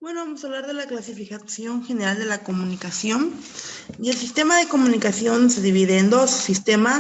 Bueno, vamos a hablar de la clasificación general de la comunicación. Y el sistema de comunicación se divide en dos: sistema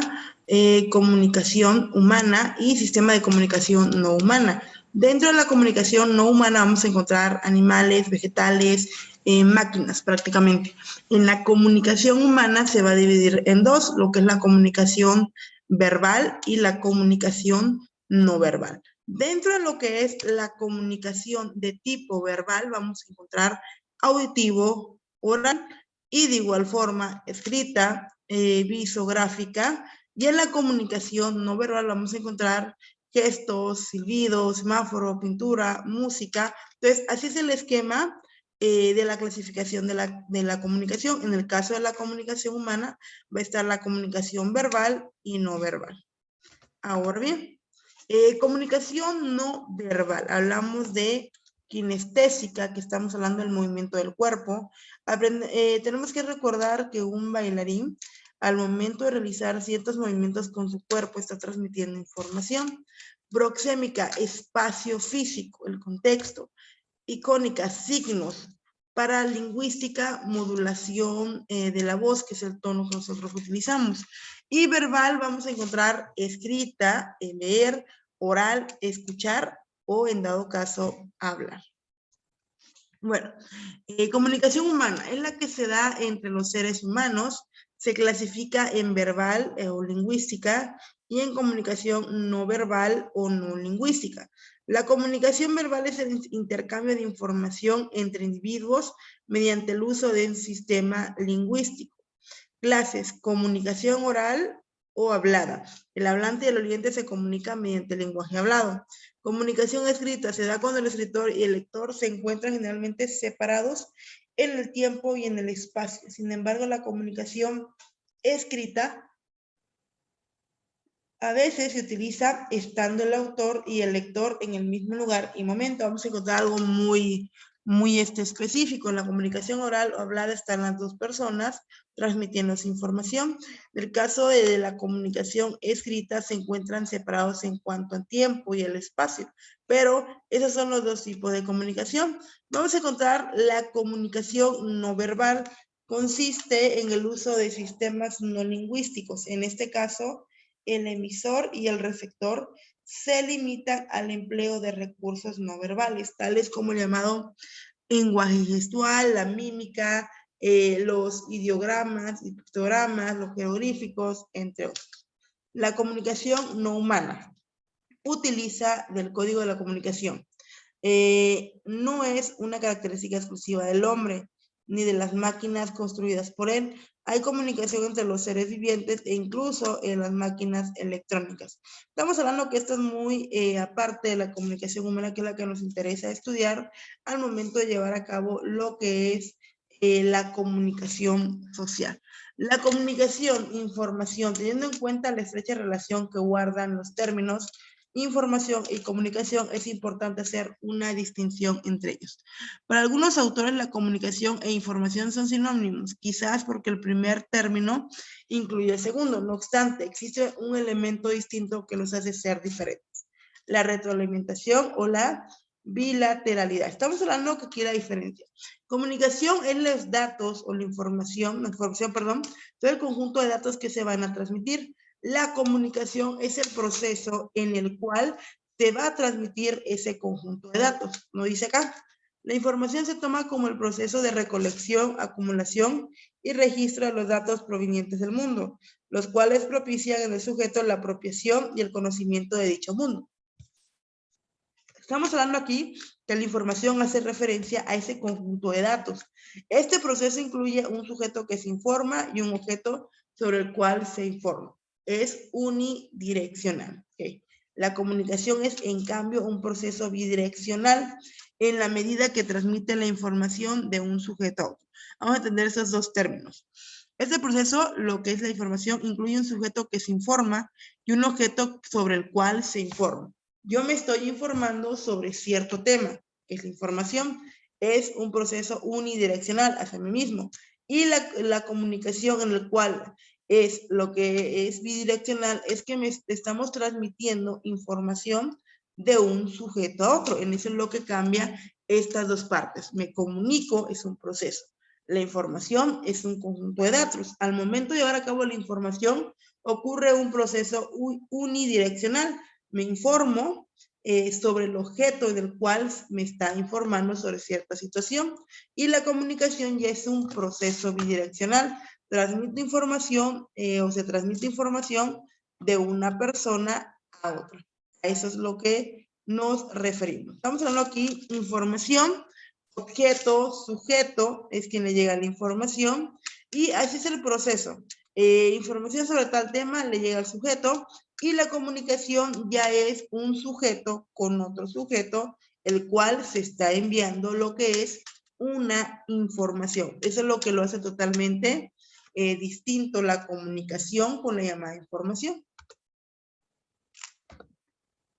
comunicación humana y sistema de comunicación no humana. Dentro de la comunicación no humana vamos a encontrar animales, vegetales, máquinas prácticamente. En la comunicación humana se va a dividir en dos, lo que es la comunicación verbal y la comunicación no verbal. Dentro de lo que es la comunicación de tipo verbal, vamos a encontrar auditivo, oral y de igual forma escrita, visográfica. Y en la comunicación no verbal vamos a encontrar gestos, silbidos, semáforo, pintura, música. Entonces, así es el esquema de la clasificación de la comunicación. En el caso de la comunicación humana, va a estar la comunicación verbal y no verbal. Ahora bien, comunicación no verbal. Hablamos de kinestésica, que estamos hablando del movimiento del cuerpo. Tenemos que recordar que un bailarín, al momento de realizar ciertos movimientos con su cuerpo, está transmitiendo información. Proxémica, espacio físico, el contexto. Icónica, signos. Paralingüística, modulación de la voz, que es el tono que nosotros utilizamos. Y verbal vamos a encontrar escrita, leer, oral, escuchar o en dado caso hablar. Bueno, comunicación humana es la que se da entre los seres humanos, se clasifica en verbal o lingüística y en comunicación no verbal o no lingüística. La comunicación verbal es el intercambio de información entre individuos mediante el uso de un sistema lingüístico. Clases: comunicación oral o hablada. El hablante y el oyente se comunican mediante el lenguaje hablado. Comunicación escrita se da cuando el escritor y el lector se encuentran generalmente separados en el tiempo y en el espacio. Sin embargo, la comunicación escrita a veces se utiliza estando el autor y el lector en el mismo lugar y momento. Vamos a encontrar algo muy específico. En la comunicación oral o hablada están las dos personas transmitiendo esa información. En el caso de la comunicación escrita se encuentran separados en cuanto al tiempo y el espacio, pero esos son los dos tipos de comunicación. Vamos a encontrar la comunicación no verbal. Consiste en el uso de sistemas no lingüísticos. En este caso, el emisor y el receptor se limitan al empleo de recursos no verbales, tales como el llamado lenguaje gestual, la mímica, los ideogramas y pictogramas, los jeroglíficos, entre otros. La comunicación no humana utiliza del código de la comunicación. No es una característica exclusiva del hombre ni de las máquinas construidas por él. Hay comunicación entre los seres vivientes e incluso en las máquinas electrónicas. Estamos hablando que esto es muy aparte de la comunicación humana, que es la que nos interesa estudiar al momento de llevar a cabo lo que es la comunicación social. La comunicación, información, teniendo en cuenta la estrecha relación que guardan los términos información y comunicación, es importante hacer una distinción entre ellos. Para algunos autores, la comunicación e información son sinónimos, quizás porque el primer término incluye el segundo. No obstante, existe un elemento distinto que los hace ser diferentes: la retroalimentación o la bilateralidad. Estamos hablando que aquí la diferencia. Comunicación es los datos o la información, todo el conjunto de datos que se van a transmitir. La comunicación es el proceso en el cual se va a transmitir ese conjunto de datos. ¿No dice acá? La información se toma como el proceso de recolección, acumulación y registro de los datos provenientes del mundo, los cuales propician en el sujeto la apropiación y el conocimiento de dicho mundo. Estamos hablando aquí que la información hace referencia a ese conjunto de datos. Este proceso incluye un sujeto que se informa y un objeto sobre el cual se informa. Es unidireccional. ¿Okay? La comunicación es, en cambio, un proceso bidireccional en la medida que transmite la información de un sujeto a otro. Vamos a entender esos dos términos. Este proceso, lo que es la información, incluye un sujeto que se informa y un objeto sobre el cual se informa. Yo me estoy informando sobre cierto tema, que es la información. Es un proceso unidireccional hacia mí mismo. Y la comunicación en el cual es lo que es bidireccional es que estamos transmitiendo información de un sujeto a otro. En eso es lo que cambia estas dos partes. Me comunico, es un proceso. La información es un conjunto de datos. Al momento de llevar a cabo la información, ocurre un proceso unidireccional. Me informo sobre el objeto del cual me está informando sobre cierta situación, y la comunicación ya es un proceso bidireccional. Transmite información o se transmite información de una persona a otra. A eso es lo que nos referimos. Estamos hablando aquí información, objeto, sujeto es quien le llega la información, y así es el proceso. Información sobre tal tema le llega al sujeto, y la comunicación ya es un sujeto con otro sujeto, el cual se está enviando lo que es una información. Eso es lo que lo hace totalmente distinto la comunicación con la llamada información.